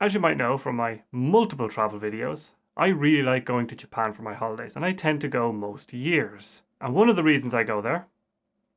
As you might know from my multiple travel videos, I really like going to Japan for my holidays, and I tend to go most years. And one of the reasons I go there,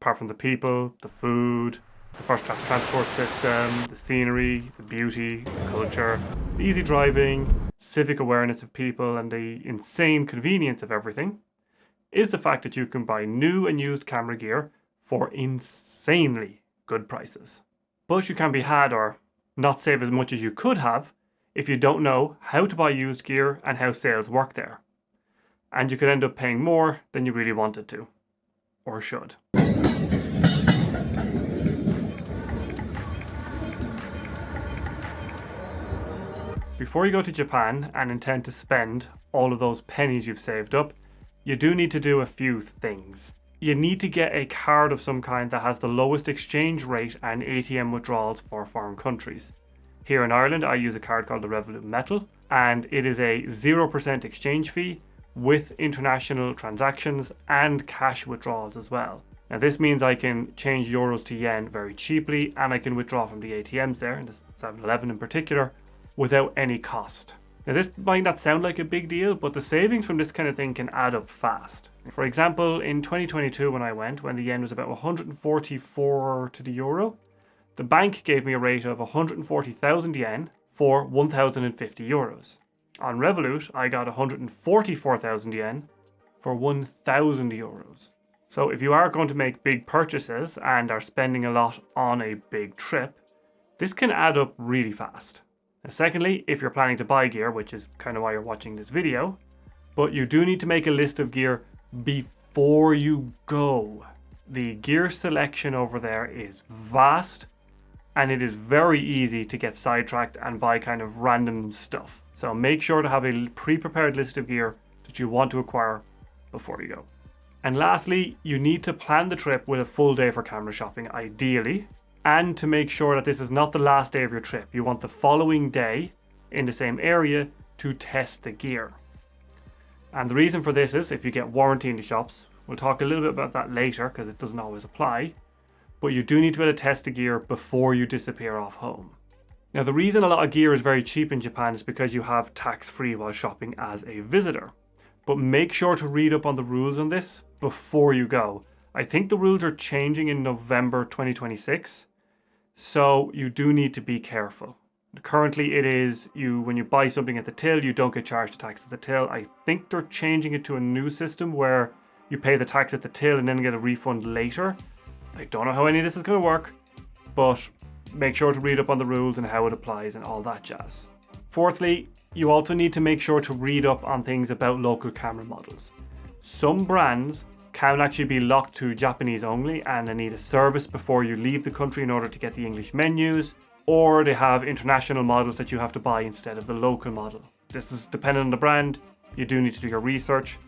apart from the people, the food, the first class transport system, the scenery, the beauty, the culture, the easy driving, civic awareness of people, and the insane convenience of everything, is the fact that you can buy new and used camera gear for insanely good prices. But you can be had or not save as much as you could have if you don't know how to buy used gear and how sales work there. And you could end up paying more than you really wanted to, or should. Before you go to Japan and intend to spend all of those pennies you've saved up, you do need to do a few things. You need to get a card of some kind that has the lowest exchange rate and ATM withdrawals for foreign countries. Here in Ireland, I use a card called the Revolut Metal, and it is a 0% exchange fee with international transactions and cash withdrawals as well. Now this means I can change euros to yen very cheaply, and I can withdraw from the ATMs there, in the 7-Eleven in particular, without any cost. Now this might not sound like a big deal, but the savings from this kind of thing can add up fast. For example, in 2022 when I went, when the yen was about 144 to the euro, the bank gave me a rate of 140,000 yen for 1,050 euros. On Revolut, I got 144,000 yen for 1,000 euros. So if you are going to make big purchases and are spending a lot on a big trip, this can add up really fast. Now, secondly, if you're planning to buy gear, which is kind of why you're watching this video, but you do need to make a list of gear before you go. The gear selection over there is vast, and it is very easy to get sidetracked and buy kind of random stuff. So make sure to have a pre-prepared list of gear that you want to acquire before you go. And lastly, you need to plan the trip with a full day for camera shopping, ideally, and to make sure that this is not the last day of your trip. You want the following day in the same area to test the gear. And the reason for this is if you get warranty in the shops. We'll talk a little bit about that later because it doesn't always apply. But you do need to be able to test the gear before you disappear off home. Now the reason a lot of gear is very cheap in Japan is because you have tax-free while shopping as a visitor. But make sure to read up on the rules on this before you go. I think the rules are changing in November 2026, so you do need to be careful. Currently it is when you buy something at the till, you don't get charged the tax at the till. I think they're changing it to a new system where you pay the tax at the till and then get a refund later. I don't know how any of this is going to work, but make sure to read up on the rules and how it applies and all that jazz. Fourthly, you also need to make sure to read up on things about local camera models. Some brands can actually be locked to Japanese only, and they need a service before you leave the country in order to get the English menus, or they have international models that you have to buy instead of the local model. This is dependent on the brand. You do need to do your research.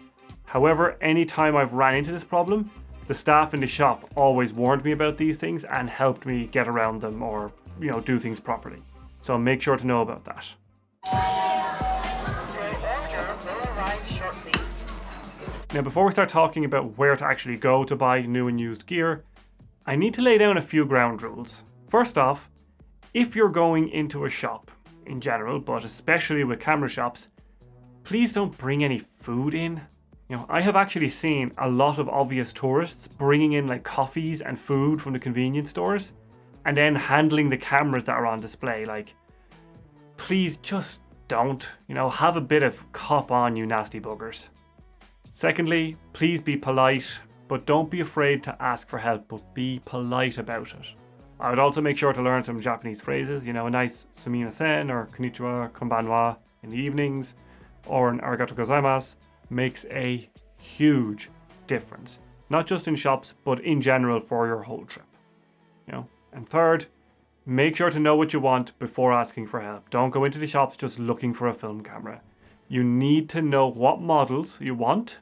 However, anytime I've ran into this problem, the staff in the shop always warned me about these things and helped me get around them or, do things properly. So make sure to know about that. Now, before we start talking about where to actually go to buy new and used gear, I need to lay down a few ground rules. First off, if you're going into a shop in general, but especially with camera shops, please don't bring any food in. I have actually seen a lot of obvious tourists bringing in like coffees and food from the convenience stores and then handling the cameras that are on display. Like, please just don't, have a bit of cop on, you nasty buggers. Secondly, please be polite, but don't be afraid to ask for help, but be polite about it. I would also make sure to learn some Japanese phrases, a nice sumimasen or konnichiwa, konbanwa in the evenings, or an arigato gozaimasu makes a huge difference. Not just in shops, but in general for your whole trip. And third, make sure to know what you want before asking for help. Don't go into the shops just looking for a film camera. You need to know what models you want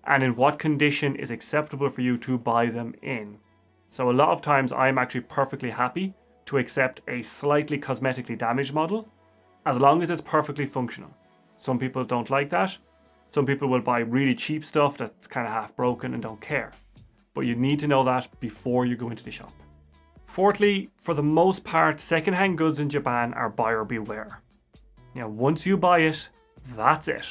and in what condition is acceptable for you to buy them in. So a lot of times I'm actually perfectly happy to accept a slightly cosmetically damaged model as long as it's perfectly functional. Some people don't like that. Some people will buy really cheap stuff that's kind of half broken and don't care. But you need to know that before you go into the shop. Fourthly, for the most part, secondhand goods in Japan are buyer beware. Now, once you buy it, that's it.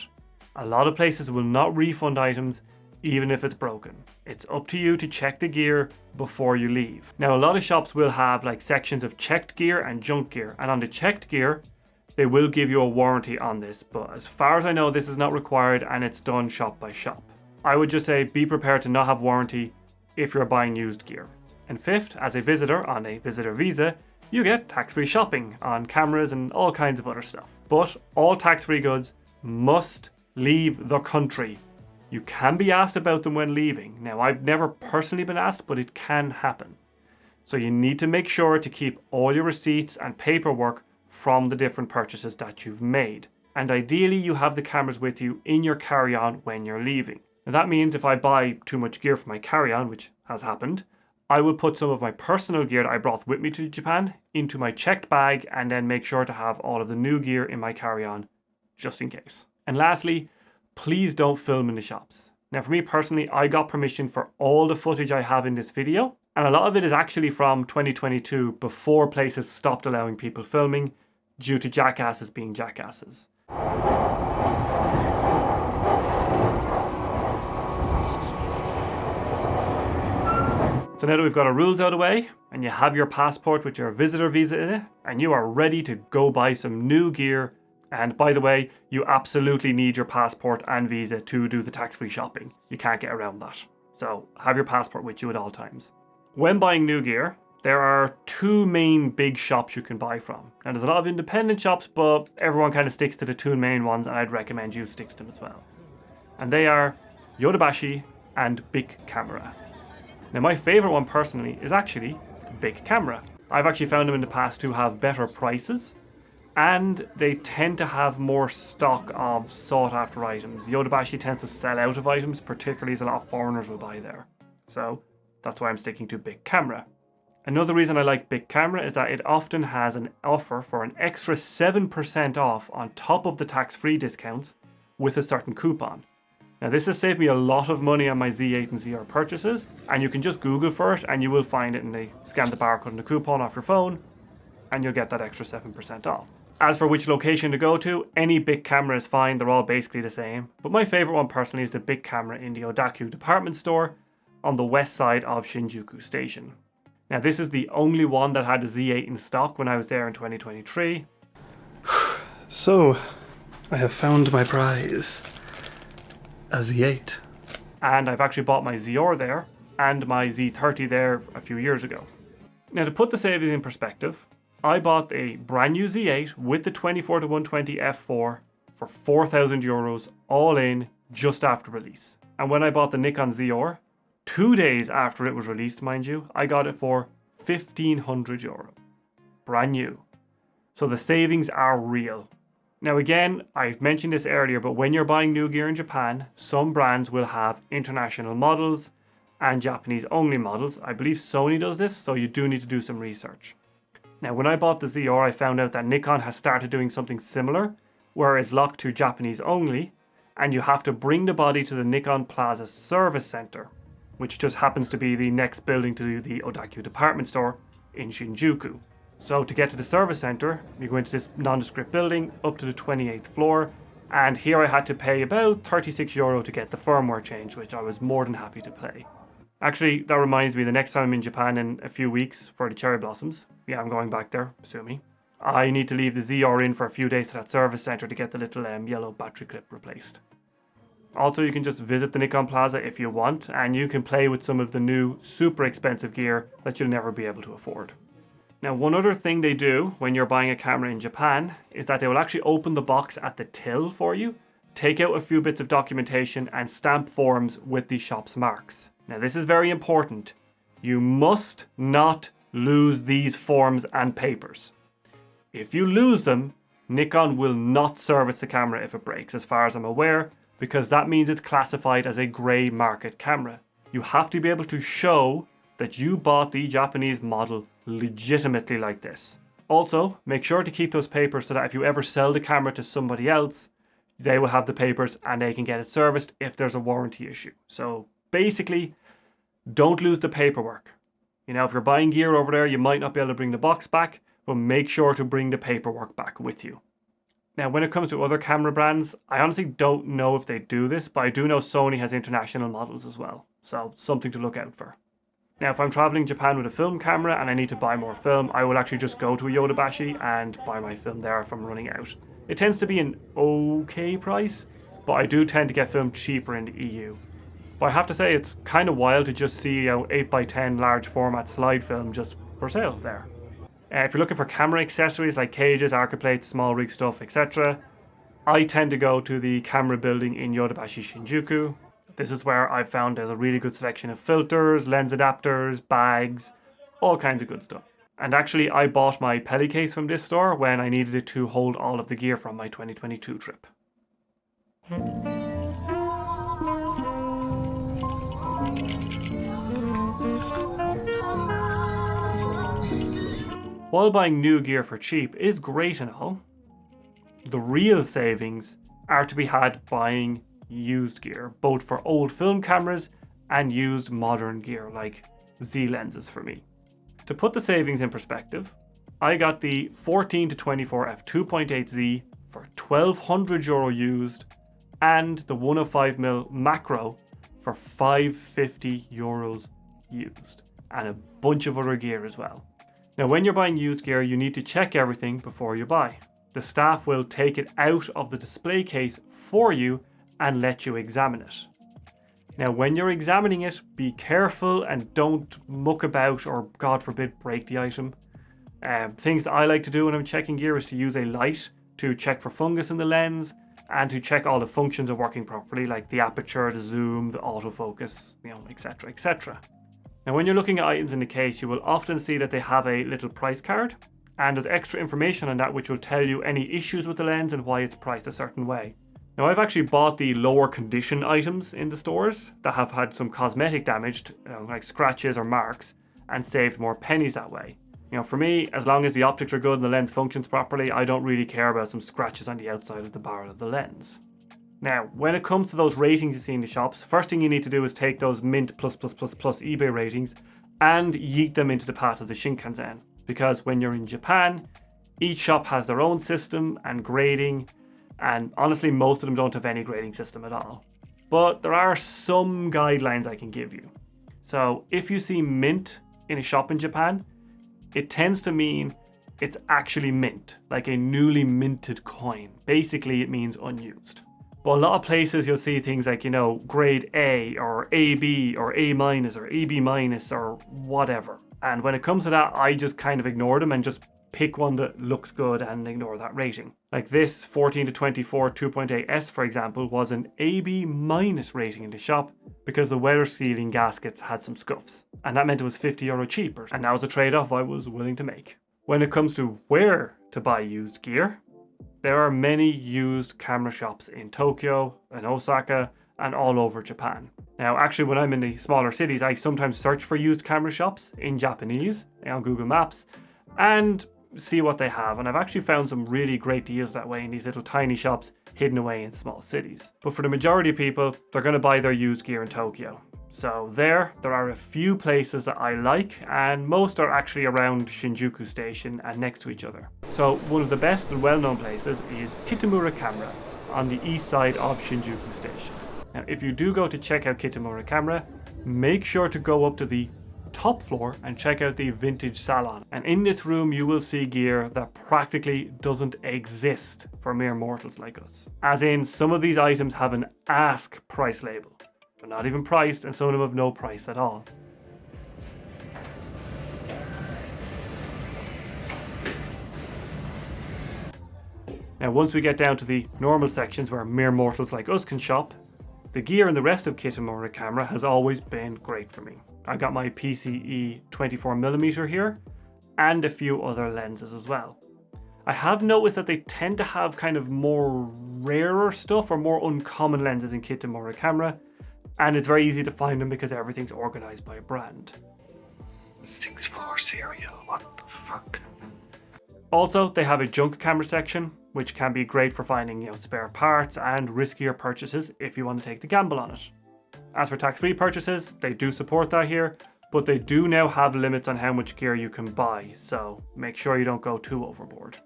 A lot of places will not refund items even if it's broken. It's up to you to check the gear before you leave. Now, a lot of shops will have like sections of checked gear and junk gear, and on the checked gear, they will give you a warranty on this, but as far as I know, this is not required and it's done shop by shop. I would just say be prepared to not have warranty if you're buying used gear. And fifth, as a visitor on a visitor visa, you get tax-free shopping on cameras and all kinds of other stuff. But all tax-free goods must leave the country. You can be asked about them when leaving. Now, I've never personally been asked, but it can happen. So you need to make sure to keep all your receipts and paperwork from the different purchases that you've made. And ideally, you have the cameras with you in your carry-on when you're leaving. Now, that means if I buy too much gear for my carry-on, which has happened, I will put some of my personal gear that I brought with me to Japan into my checked bag and then make sure to have all of the new gear in my carry-on just in case. And lastly, please don't film in the shops. Now, for me personally, I got permission for all the footage I have in this video, and a lot of it is actually from 2022, before places stopped allowing people filming due to jackasses being jackasses. So now that we've got our rules out of the way, and you have your passport with your visitor visa in it, and you are ready to go buy some new gear. And by the way, you absolutely need your passport and visa to do the tax-free shopping. You can't get around that. So have your passport with you at all times. When buying new gear, there are two main big shops you can buy from. Now, there's a lot of independent shops, but everyone kind of sticks to the two main ones, and I'd recommend you stick to them as well. And they are Yodobashi and Bic Camera. Now, my favorite one personally is actually Bic Camera. I've actually found them in the past to have better prices, and they tend to have more stock of sought after items. Yodobashi tends to sell out of items, particularly as a lot of foreigners will buy there. So that's why I'm sticking to Bic Camera. Another reason I like Bic Camera is that it often has an offer for an extra 7% off on top of the tax-free discounts with a certain coupon. Now, this has saved me a lot of money on my Z8 and ZR purchases, and you can just Google for it and you will find it, and they scan the barcode and the coupon off your phone and you'll get that extra 7% off. As for which location to go to, any Bic Camera is fine, they're all basically the same. But my favourite one personally is the Bic Camera in the Odaku department store on the west side of Shinjuku Station. Now, this is the only one that had a Z8 in stock when I was there in 2023. So, I have found my prize. A Z8. And I've actually bought my ZR there and my Z30 there a few years ago. Now, to put the savings in perspective, I bought a brand new Z8 with the 24-120 f4 for €4,000 all in just after release. And when I bought the Nikon ZR, 2 days after it was released, mind you, I got it for €1,500. Brand new. So the savings are real. Now again, I've mentioned this earlier, but when you're buying new gear in Japan, some brands will have international models and Japanese only models. I believe Sony does this, so you do need to do some research. Now, when I bought the ZR, I found out that Nikon has started doing something similar, where it's locked to Japanese only, and you have to bring the body to the Nikon Plaza Service Center, which just happens to be the next building to the Odaku department store in Shinjuku. So to get to the service center, you go into this nondescript building up to the 28th floor, and here I had to pay about €36 to get the firmware change, which I was more than happy to pay. Actually, that reminds me, the next time I'm in Japan in a few weeks for the cherry blossoms, yeah, I'm going back there, sue me, I need to leave the ZR in for a few days to that service center to get the little yellow battery clip replaced. Also, you can just visit the Nikon Plaza if you want, and you can play with some of the new super expensive gear that you'll never be able to afford. Now, one other thing they do when you're buying a camera in Japan is that they will actually open the box at the till for you, take out a few bits of documentation and stamp forms with the shop's marks. Now, this is very important. You must not lose these forms and papers. If you lose them, Nikon will not service the camera if it breaks, as far as I'm aware, because that means it's classified as a grey market camera. You have to be able to show that you bought the Japanese model legitimately like this. Also, make sure to keep those papers so that if you ever sell the camera to somebody else, they will have the papers and they can get it serviced if there's a warranty issue. So basically, don't lose the paperwork. You know, if you're buying gear over there, you might not be able to bring the box back, but make sure to bring the paperwork back with you. Now, when it comes to other camera brands, I honestly don't know if they do this, but I do know Sony has international models as well, so something to look out for. Now, if I'm traveling Japan with a film camera and I need to buy more film, I will actually just go to a Yodobashi and buy my film there if I'm running out. It tends to be an okay price, but I do tend to get film cheaper in the EU. But I have to say, it's kind of wild to just see 8x10 large format slide film just for sale there. If you're looking for camera accessories like cages, arca plates, small rig stuff, etc., I tend to go to the camera building in Yodobashi Shinjuku. This is where I've found there's a really good selection of filters, lens adapters, bags, all kinds of good stuff. And actually, I bought my Peli case from this store when I needed it to hold all of the gear from my 2022 trip. While buying new gear for cheap is great and all, the real savings are to be had buying used gear, both for old film cameras and used modern gear like Z lenses for me. To put the savings in perspective, I got the 14-24 f2.8Z for €1,200 used and the 105mm macro for €550 used, and a bunch of other gear as well. Now, when you're buying used gear, you need to check everything before you buy. The staff will take it out of the display case for you and let you examine it. Now, when you're examining it, be careful and don't muck about or, God forbid, break the item. Things that I like to do when I'm checking gear is to use a light to check for fungus in the lens and to check all the functions are working properly, like the aperture, the zoom, the autofocus, etc., etc. Now, when you're looking at items in the case, you will often see that they have a little price card, and there's extra information on that which will tell you any issues with the lens and why it's priced a certain way. Now, I've actually bought the lower condition items in the stores that have had some cosmetic damage, like scratches or marks, and saved more pennies that way. For me, as long as the optics are good and the lens functions properly, I don't really care about some scratches on the outside of the barrel of the lens. Now, when it comes to those ratings you see in the shops, first thing you need to do is take those Mint+++ eBay ratings and yeet them into the path of the Shinkansen. Because when you're in Japan, each shop has their own system and grading, and honestly, most of them don't have any grading system at all. But there are some guidelines I can give you. So if you see mint in a shop in Japan, it tends to mean it's actually mint, like a newly minted coin. Basically, it means unused. But a lot of places you'll see things like, grade A or AB or A- or AB- or whatever. And when it comes to that, I just kind of ignore them and just pick one that looks good and ignore that rating. Like this 14-24 2.8S, for example, was an AB- rating in the shop because the weather sealing gaskets had some scuffs. And that meant it was €50 cheaper. And that was a trade-off I was willing to make. When it comes to where to buy used gear, there are many used camera shops in Tokyo and Osaka and all over Japan. Now, actually, when I'm in the smaller cities, I sometimes search for used camera shops in Japanese on Google Maps and see what they have. And I've actually found some really great deals that way in these little tiny shops hidden away in small cities. But for the majority of people, they're going to buy their used gear in Tokyo. So there are a few places that I like, and most are actually around Shinjuku Station and next to each other. So one of the best and well-known places is Kitamura Camera on the east side of Shinjuku Station. Now, if you do go to check out Kitamura Camera, make sure to go up to the top floor and check out the vintage salon. And in this room, you will see gear that practically doesn't exist for mere mortals like us. As in, some of these items have an ask price label. They're not even priced, and some of them have no price at all. Now, once we get down to the normal sections where mere mortals like us can shop, the gear in the rest of Kitamura Camera has always been great for me. I got my PCE 24mm here, and a few other lenses as well. I have noticed that they tend to have kind of more rarer stuff or more uncommon lenses in Kitamura Camera, and it's very easy to find them because everything's organized by brand. 6th floor cereal, what the fuck? Also, they have a junk camera section, which can be great for finding spare parts and riskier purchases if you want to take the gamble on it. As for tax-free purchases, they do support that here, but they do now have limits on how much gear you can buy, so make sure you don't go too overboard.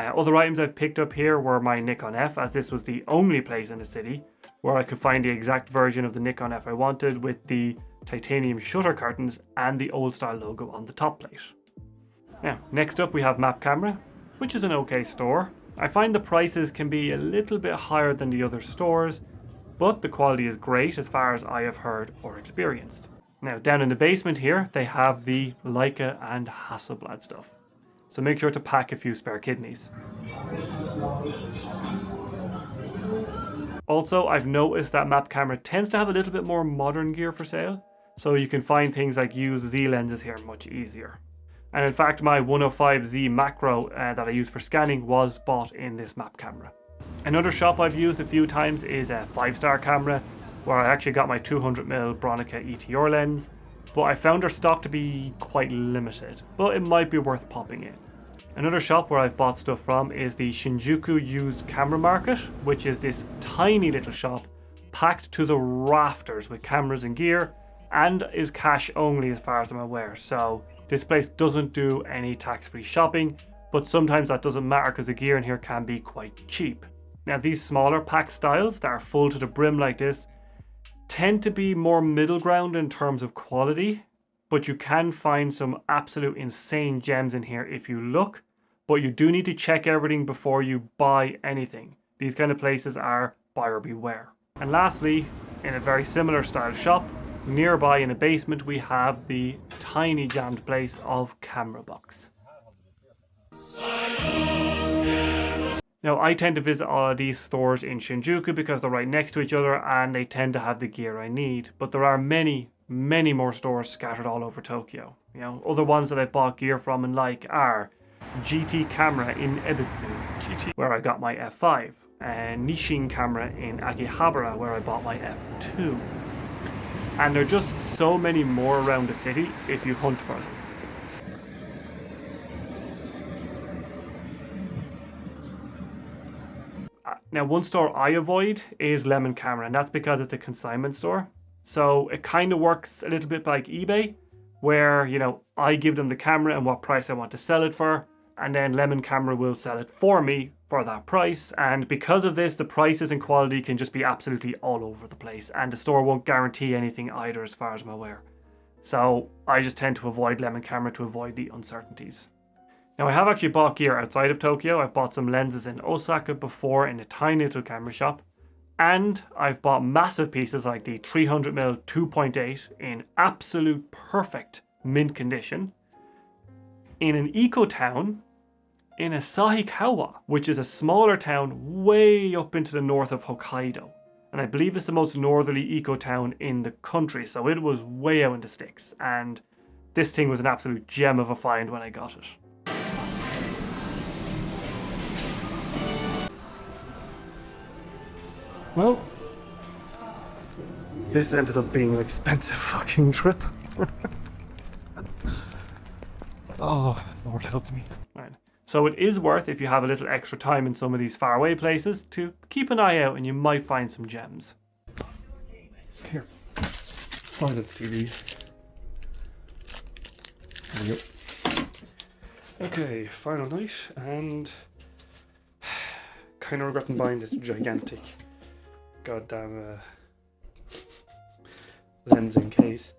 Other items I've picked up here were my Nikon F, as this was the only place in the city where I could find the exact version of the Nikon F I wanted, with the titanium shutter curtains and the old style logo on the top plate. Now, next up we have Map Camera, which is an okay store. I find the prices can be a little bit higher than the other stores, but the quality is great as far as I have heard or experienced. Now, down in the basement here, they have the Leica and Hasselblad stuff. So make sure to pack a few spare kidneys. Also, I've noticed that Map Camera tends to have a little bit more modern gear for sale, so you can find things like used Z lenses here much easier. And in fact, my 105Z macro that I use for scanning was bought in this Map Camera. Another shop I've used a few times is a 5-star camera, where I actually got my 200mm Bronica ETR lens, but I found their stock to be quite limited, but it might be worth popping in. Another shop where I've bought stuff from is the Shinjuku Used Camera Market, which is this tiny little shop packed to the rafters with cameras and gear, and is cash only as far as I'm aware. So this place doesn't do any tax-free shopping, but sometimes that doesn't matter because the gear in here can be quite cheap. Now, these smaller pack styles that are full to the brim like this tend to be more middle ground in terms of quality, but you can find some absolute insane gems in here if you look, but you do need to check everything before you buy anything. These kind of places are buyer beware. And lastly, in a very similar style shop, nearby in a basement, we have the tiny jammed place of Camera Box. Now, I tend to visit all of these stores in Shinjuku because they're right next to each other and they tend to have the gear I need. But there are many more stores scattered all over Tokyo. You know, other ones that I've bought gear from and like are GT Camera in Ebitsu, where I got my F5, and Nissin Camera in Akihabara, where I bought my F2. And there are just so many more around the city if you hunt for them. Now, one store I avoid is Lemon Camera, and that's because it's a consignment store. So it kind of works a little bit like eBay, where, you know, I give them the camera and what price I want to sell it for, and then Lemon Camera will sell it for me for that price. And because of this, the prices and quality can just be absolutely all over the place, and the store won't guarantee anything either as far as I'm aware. So I just tend to avoid Lemon Camera to avoid the uncertainties. Now, I have actually bought gear outside of Tokyo. I've bought some lenses in Osaka before in a tiny little camera shop. And I've bought massive pieces like the 300mm 2.8 in absolute perfect mint condition in an eco town in Asahikawa, which is a smaller town way up into the north of Hokkaido. And I believe it's the most northerly eco town in the country, so it was way out in the sticks. And this thing was an absolute gem of a find when I got it. Well, this ended up being an expensive fucking trip. Oh, Lord help me. Right. So it is worth, if you have a little extra time in some of these faraway places, to keep an eye out and you might find some gems. Here. Silence TV. There you go. Okay, final night, and kind of regretting buying this gigantic goddamn lens in case.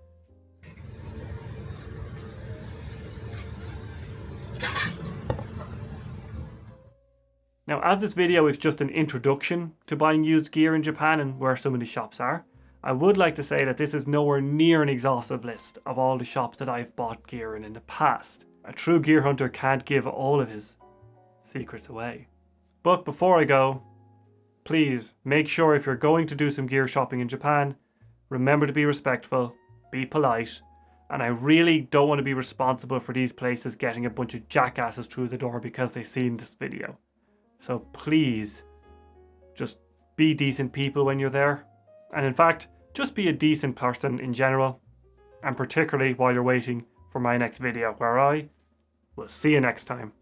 Now, as this video is just an introduction to buying used gear in Japan and where some of the shops are, I would like to say that this is nowhere near an exhaustive list of all the shops that I've bought gear in the past. A true gear hunter can't give all of his secrets away. But before I go, please make sure if you're going to do some gear shopping in Japan, remember to be respectful, be polite, and I really don't want to be responsible for these places getting a bunch of jackasses through the door because they've seen this video. So please, just be decent people when you're there. And in fact, just be a decent person in general, and particularly while you're waiting for my next video, where I will see you next time.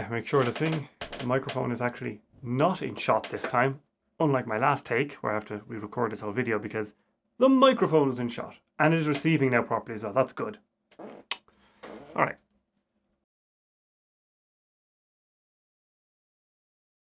Make sure the microphone is actually not in shot this time. Unlike my last take, where I have to re-record this whole video because the microphone was in shot. And it is receiving now properly as well. That's good. Alright.